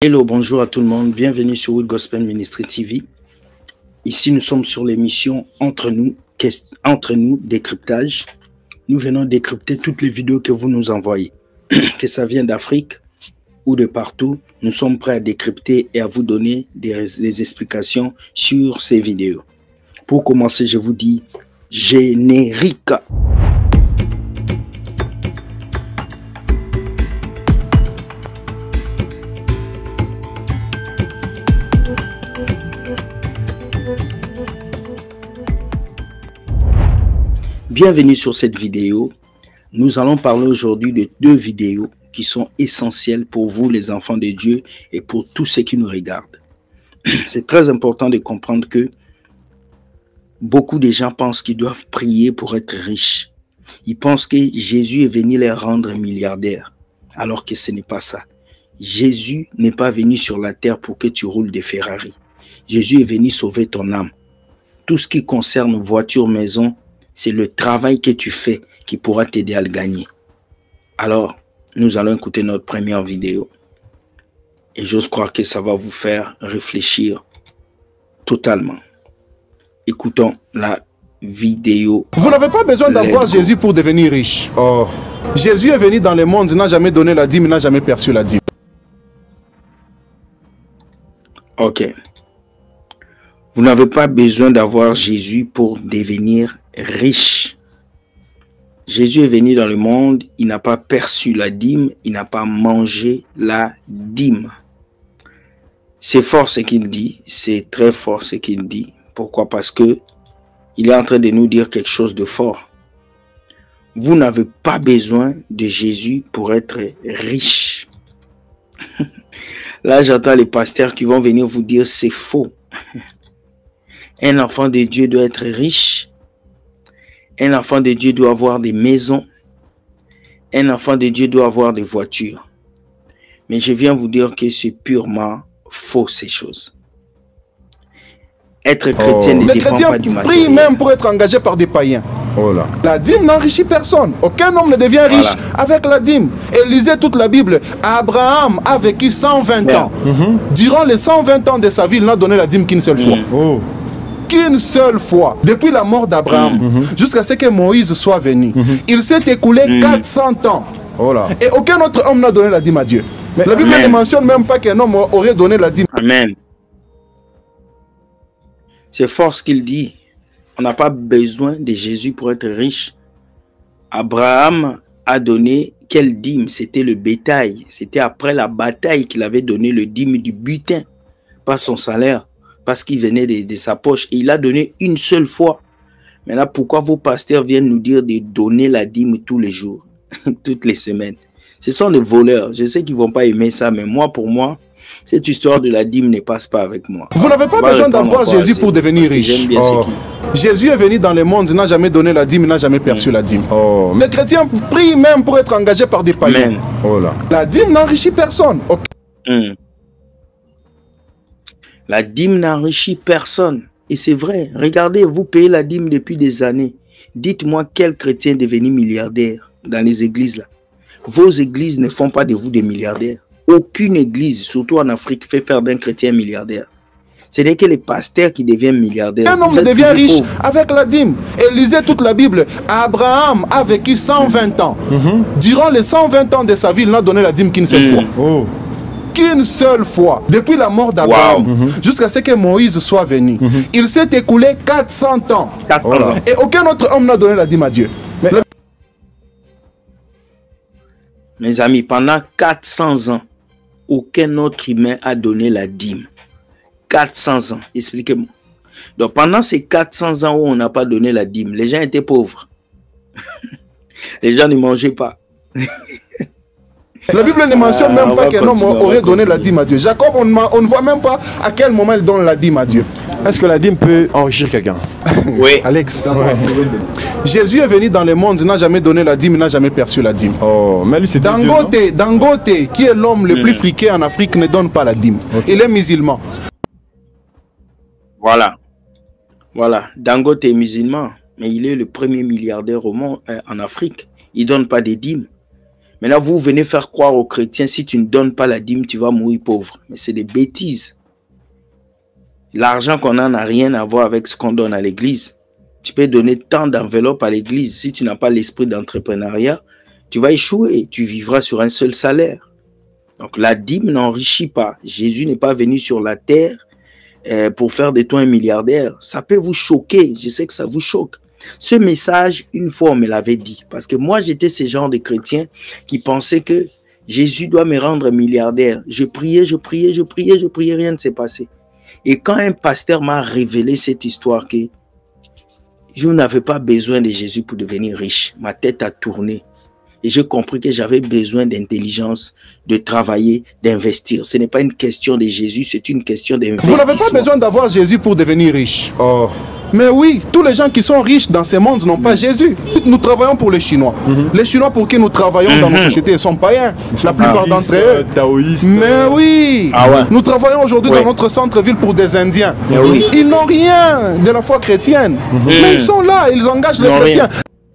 Hello, bonjour à tout le monde, bienvenue sur Wood Gospel Ministry TV. Ici, nous sommes sur l'émission Entre nous, décryptage. Nous venons décrypter toutes les vidéos que vous nous envoyez. Que ça vienne d'Afrique ou de partout, nous sommes prêts à décrypter et à vous donner des explications sur ces vidéos. Pour commencer, je vous dis générique. Bienvenue sur cette vidéo. Nous allons parler aujourd'hui de deux vidéos qui sont essentielles pour vous les enfants de Dieu et pour tous ceux qui nous regardent. C'est très important de comprendre que beaucoup de gens pensent qu'ils doivent prier pour être riches. Ils pensent que Jésus est venu les rendre milliardaires, alors que ce n'est pas ça. Jésus n'est pas venu sur la terre pour que tu roules des Ferrari. Jésus est venu sauver ton âme. Tout ce qui concerne voiture, maison, c'est le travail que tu fais qui pourra t'aider à le gagner. Alors, nous allons écouter notre première vidéo. Et j'ose croire que ça va vous faire réfléchir totalement. Écoutons la vidéo. Vous n'avez pas besoin d'avoir Jésus pour devenir riche. Jésus est venu dans le monde, il n'a jamais donné la dîme, il n'a jamais perçu la dîme. Ok. Vous n'avez pas besoin d'avoir Jésus pour devenir riche. Jésus est venu dans le monde, il n'a pas perçu la dîme, il n'a pas mangé la dîme. C'est fort ce qu'il dit, c'est très fort ce qu'il dit. Pourquoi? Parce que il est en train de nous dire quelque chose de fort. Vous n'avez pas besoin de Jésus pour être riche. Là, j'entends les pasteurs qui vont venir vous dire c'est faux. Un enfant de Dieu doit être riche. Un enfant de Dieu doit avoir des maisons. Un enfant de Dieu doit avoir des voitures. Mais je viens vous dire que c'est purement faux ces choses. Être chrétien ne dépend pas du matériel. Prient même pour être engagé par des païens. La dîme n'enrichit personne. Aucun homme ne devient riche avec la dîme. Et lisez toute la Bible. Abraham a vécu 120 ans. Durant les 120 ans de sa vie, il n'a donné la dîme qu'une seule fois. Qu'une seule fois, depuis la mort d'Abraham, jusqu'à ce que Moïse soit venu. Il s'est écoulé 400 ans. Et aucun autre homme n'a donné la dîme à Dieu. Mais la Bible ne mentionne même pas qu'un homme aurait donné la dîme. Amen. C'est fort ce qu'il dit. On n'a pas besoin de Jésus pour être riche. Abraham a donné quelle dîme? C'était le bétail. C'était après la bataille qu'il avait donné le dîme du butin, pas son salaire, parce qu'il venait de sa poche. Et il a donné une seule fois. Maintenant, pourquoi vos pasteurs viennent nous dire de donner la dîme tous les jours, toutes les semaines? Ce sont des voleurs. Je sais qu'ils ne vont pas aimer ça, mais moi, pour moi, cette histoire de la dîme ne passe pas avec moi. Vous n'avez pas besoin d'avoir Jésus pour devenir riche. Jésus est venu dans le monde, il n'a jamais donné la dîme, il n'a jamais perçu la dîme. Les chrétiens prient même pour être engagés par des païens. La dîme n'enrichit personne. La dîme n'enrichit personne. Et c'est vrai. Regardez, vous payez la dîme depuis des années. Dites-moi quel chrétien est devenu milliardaire dans les églises là. Vos églises ne font pas de vous des milliardaires. Aucune église, surtout en Afrique, fait faire d'un chrétien milliardaire. Ce n'est que les pasteurs qui deviennent milliardaires. Un homme devient riche avec la dîme. Et lisez toute la Bible. Abraham a vécu 120 ans. Durant les 120 ans de sa vie, il n'a donné la dîme qu'une seule fois. Qu'une seule fois, depuis la mort d'Abraham, jusqu'à ce que Moïse soit venu. Il s'est écoulé 400 ans. Et aucun autre homme n'a donné la dîme à Dieu. Mes amis, pendant 400 ans, aucun autre humain a donné la dîme. 400 ans, expliquez-moi. Donc pendant ces 400 ans où on n'a pas donné la dîme, les gens étaient pauvres. Les gens ne mangeaient pas. La Bible ne mentionne même pas qu'un homme aurait donné la dîme à Dieu. Jacob, on ne voit même pas à quel moment il donne la dîme à Dieu. Est-ce que la dîme peut enrichir quelqu'un? Oui. Alex, Jésus est venu dans le monde, il n'a jamais donné la dîme, il n'a jamais perçu la dîme. Mais lui, c'est Dangote, qui est l'homme le plus friqué en Afrique, ne donne pas la dîme. Il est musulman. Voilà. Dangote est musulman, mais il est le premier milliardaire au monde, en Afrique. Il ne donne pas des dîmes. Maintenant, vous venez faire croire aux chrétiens, si tu ne donnes pas la dîme, tu vas mourir pauvre. Mais c'est des bêtises. L'argent qu'on a n'a rien à voir avec ce qu'on donne à l'église. Tu peux donner tant d'enveloppes à l'église. Si tu n'as pas l'esprit d'entrepreneuriat, tu vas échouer. Tu vivras sur un seul salaire. Donc la dîme n'enrichit pas. Jésus n'est pas venu sur la terre pour faire de toi un milliardaire. Ça peut vous choquer. Je sais que ça vous choque. Ce message, une fois, on me l'avait dit. Parce que moi, j'étais ce genre de chrétien qui pensait que Jésus doit me rendre milliardaire. Je priais, rien ne s'est passé. Et quand un pasteur m'a révélé cette histoire que je n'avais pas besoin de Jésus pour devenir riche, ma tête a tourné. Et j'ai compris que j'avais besoin d'intelligence, de travailler, d'investir. Ce n'est pas une question de Jésus, c'est une question d'investissement. Vous n'avez pas besoin d'avoir Jésus pour devenir riche. Oh. Mais oui, tous les gens qui sont riches dans ce monde n'ont pas Jésus. Nous travaillons pour les Chinois. Les Chinois pour qui nous travaillons dans nos sociétés sont païens. La plupart d'entre eux. Taoïstes. Mais oui. Nous travaillons aujourd'hui dans notre centre-ville pour des Indiens. Ils n'ont rien de la foi chrétienne. Mais ils sont là, ils engagent les chrétiens.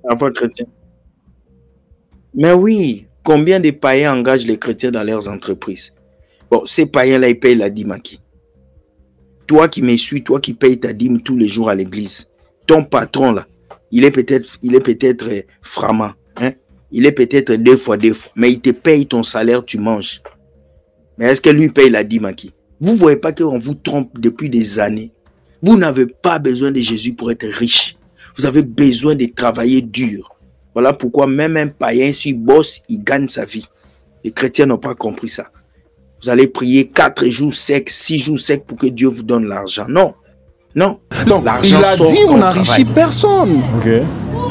La foi chrétienne. Mais oui, combien de païens engagent les chrétiens dans leurs entreprises? Bon, ces païens-là, ils payent la dîme à qui? Toi qui me suis, toi qui payes ta dîme tous les jours à l'église, ton patron là, il est peut-être framant, hein? Il est peut-être deux fois, mais il te paye ton salaire, tu manges. Mais est-ce que lui paye la dîme à qui? Vous ne voyez pas qu'on vous trompe depuis des années? Vous n'avez pas besoin de Jésus pour être riche. Vous avez besoin de travailler dur. Voilà pourquoi même un païen, s'il bosse, il gagne sa vie. Les chrétiens n'ont pas compris ça. Vous allez prier 4 jours secs, 6 jours secs pour que Dieu vous donne l'argent. Non. Non. Donc, la dîme n'enrichit personne.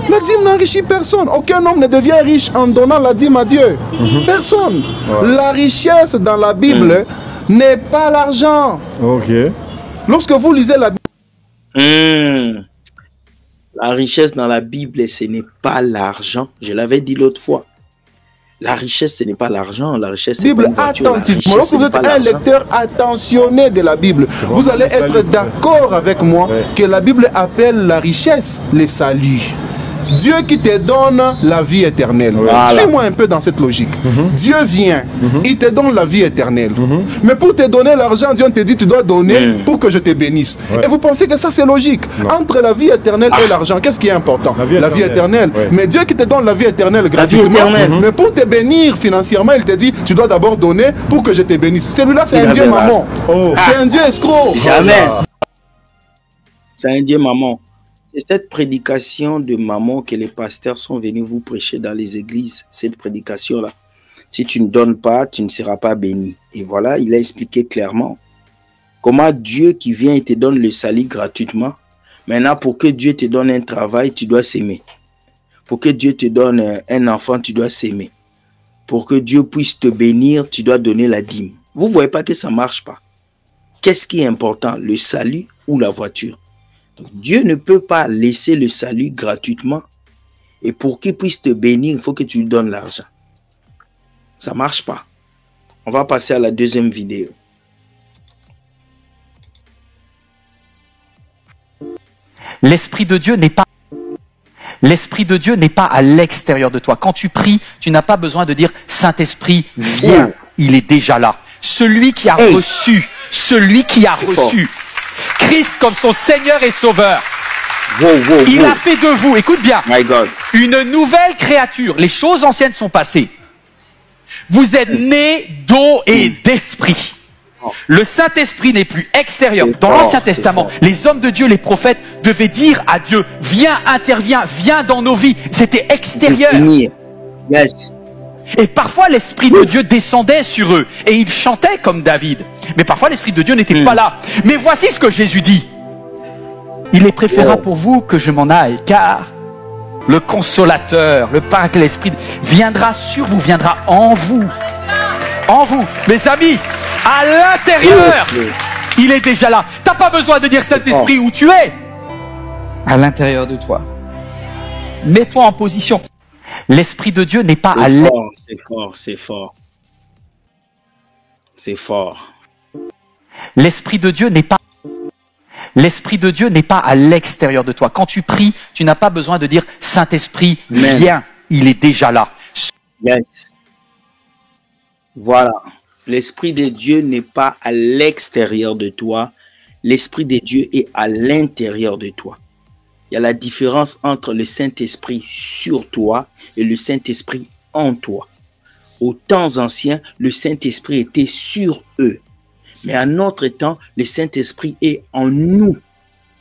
La dîme n'enrichit personne. Aucun homme ne devient riche en donnant la dîme à Dieu. Personne. La richesse dans la Bible n'est pas l'argent. Lorsque vous lisez la Bible... La richesse dans la Bible, ce n'est pas l'argent. Je l'avais dit l'autre fois. La richesse, ce n'est pas l'argent. La richesse, c'est pas une voiture. Attentivement. Lorsque vous êtes un lecteur attentionné de la Bible, vous allez être d'accord avec moi que la Bible appelle la richesse le salut. Dieu qui te donne la vie éternelle. Suis-moi un peu dans cette logique. Dieu vient, il te donne la vie éternelle. Mais pour te donner l'argent, Dieu te dit tu dois donner pour que je te bénisse. Et vous pensez que ça c'est logique? Entre la vie éternelle et l'argent, qu'est-ce qui est important? La vie éternelle. Mais Dieu qui te donne la vie éternelle gratuitement, mais pour te bénir financièrement, il te dit tu dois d'abord donner pour que je te bénisse. Celui-là c'est un Dieu maman. C'est un Dieu escroc. Jamais. C'est un Dieu maman. C'est cette prédication de maman que les pasteurs sont venus vous prêcher dans les églises. Cette prédication-là. Si tu ne donnes pas, tu ne seras pas béni. Et voilà, il a expliqué clairement comment Dieu qui vient et te donne le salut gratuitement. Maintenant, pour que Dieu te donne un travail, tu dois s'aimer. Pour que Dieu te donne un enfant, tu dois s'aimer. Pour que Dieu puisse te bénir, tu dois donner la dîme. Vous ne voyez pas que ça ne marche pas. Qu'est-ce qui est important, le salut ou la voiture? Donc, Dieu ne peut pas laisser le salut gratuitement. Et pour qu'il puisse te bénir, il faut que tu lui donnes l'argent. Ça ne marche pas. On va passer à la deuxième vidéo. L'Esprit de Dieu n'est pas... L'Esprit de Dieu n'est pas à l'extérieur de toi. Quand tu pries, tu n'as pas besoin de dire « Saint-Esprit, viens ». Il est déjà là. Celui qui a reçu, Christ comme son Seigneur et Sauveur. Il a fait de vous, écoute bien, une nouvelle créature. Les choses anciennes sont passées. Vous êtes nés d'eau et d'esprit. Le Saint-Esprit n'est plus extérieur. Dans l'Ancien Testament, les hommes de Dieu, les prophètes, devaient dire à Dieu, viens, interviens, viens dans nos vies. C'était extérieur. Et parfois, l'Esprit de Dieu descendait sur eux. Et ils chantaient comme David. Mais parfois, l'Esprit de Dieu n'était pas là. Mais voici ce que Jésus dit. Il est préférable pour vous que je m'en aille, car le Consolateur, le Paraclet, l'Esprit, viendra sur vous, viendra en vous. En vous. Mes amis, à l'intérieur, il est déjà là. Tu n'as pas besoin de dire Saint-Esprit où tu es. À l'intérieur de toi. Mets-toi en position. L'Esprit de Dieu n'est pas à l'extérieur. C'est fort. C'est fort. L'Esprit de Dieu n'est pas... L'Esprit de Dieu n'est pas à l'extérieur de toi. Quand tu pries, tu n'as pas besoin de dire Saint-Esprit, viens. Il est déjà là. Voilà. L'Esprit de Dieu n'est pas à l'extérieur de toi. L'Esprit de Dieu est à l'intérieur de toi. Il y a la différence entre le Saint-Esprit sur toi et le Saint-Esprit en toi. Aux temps anciens, le Saint-Esprit était sur eux. Mais à notre temps, le Saint-Esprit est en nous.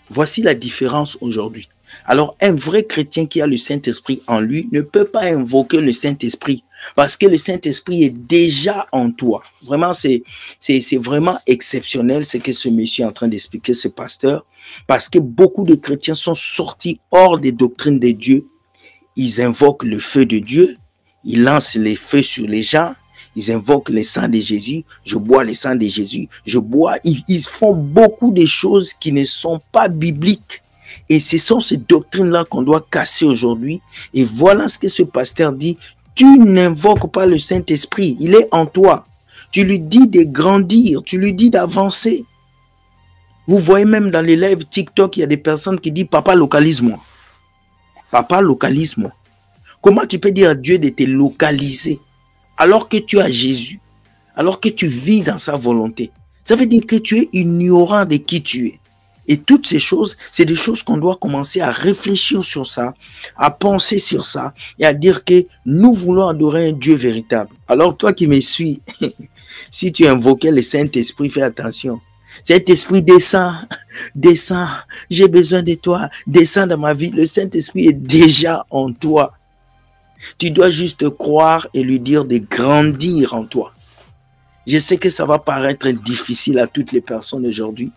Voici la différence aujourd'hui. Alors, un vrai chrétien qui a le Saint-Esprit en lui ne peut pas invoquer le Saint-Esprit parce que le Saint-Esprit est déjà en toi. Vraiment, c'est vraiment exceptionnel ce que ce monsieur est en train d'expliquer, ce pasteur, parce que beaucoup de chrétiens sont sortis hors des doctrines de Dieu. Ils invoquent le feu de Dieu, ils lancent les feux sur les gens, ils invoquent le sang de Jésus, je bois le sang de Jésus, je bois. Ils font beaucoup de choses qui ne sont pas bibliques. Et ce sont ces doctrines-là qu'on doit casser aujourd'hui. Et voilà ce que ce pasteur dit. Tu n'invoques pas le Saint-Esprit, il est en toi. Tu lui dis de grandir, tu lui dis d'avancer. Vous voyez même dans les lives TikTok, il y a des personnes qui disent « Papa, localise-moi. Papa, localise-moi. » Comment tu peux dire à Dieu de te localiser alors que tu as Jésus, alors que tu vis dans sa volonté? Ça veut dire que tu es ignorant de qui tu es. Et toutes ces choses, c'est des choses qu'on doit commencer à réfléchir sur ça, à penser sur ça et à dire que nous voulons adorer un Dieu véritable. Alors toi qui me suis, si tu invoquais le Saint-Esprit, fais attention. Saint-Esprit, descend, descend, j'ai besoin de toi, descends dans ma vie. Le Saint-Esprit est déjà en toi. Tu dois juste croire et lui dire de grandir en toi. Je sais que ça va paraître difficile à toutes les personnes aujourd'hui.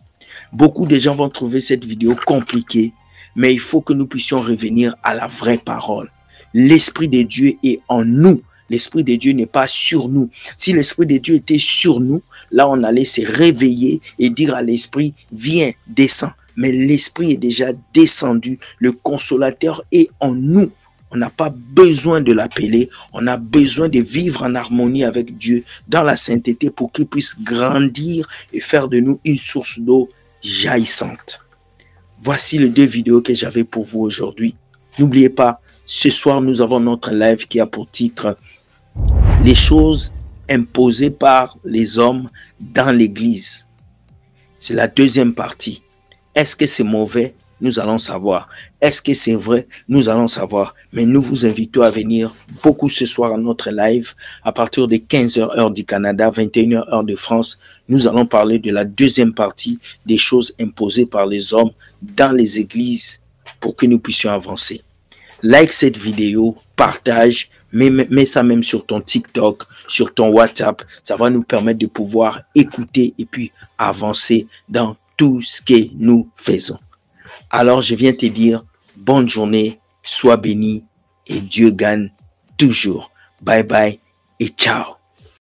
Beaucoup de gens vont trouver cette vidéo compliquée, mais il faut que nous puissions revenir à la vraie parole. L'Esprit de Dieu est en nous. L'Esprit de Dieu n'est pas sur nous. Si l'Esprit de Dieu était sur nous, là on allait se réveiller et dire à l'Esprit, viens, descends. Mais l'Esprit est déjà descendu. Le Consolateur est en nous. On n'a pas besoin de l'appeler. On a besoin de vivre en harmonie avec Dieu dans la sainteté pour qu'il puisse grandir et faire de nous une source d'eau jaillissante. Voici les 2 vidéos que j'avais pour vous aujourd'hui. N'oubliez pas, ce soir nous avons notre live qui a pour titre « Les choses imposées par les hommes dans l'église ». C'est la 2e partie. Est-ce que c'est mauvais? Nous allons savoir. Est-ce que c'est vrai? Nous allons savoir. Mais nous vous invitons à venir beaucoup ce soir à notre live à partir de 15h heure du Canada, 21h heure de France. Nous allons parler de la 2e partie des choses imposées par les hommes dans les églises pour que nous puissions avancer. Like cette vidéo, partage, mets ça même sur ton TikTok, sur ton WhatsApp. Ça va nous permettre de pouvoir écouter et puis avancer dans tout ce que nous faisons. Alors, je viens te dire, bonne journée, sois béni et Dieu gagne toujours. Bye bye et ciao.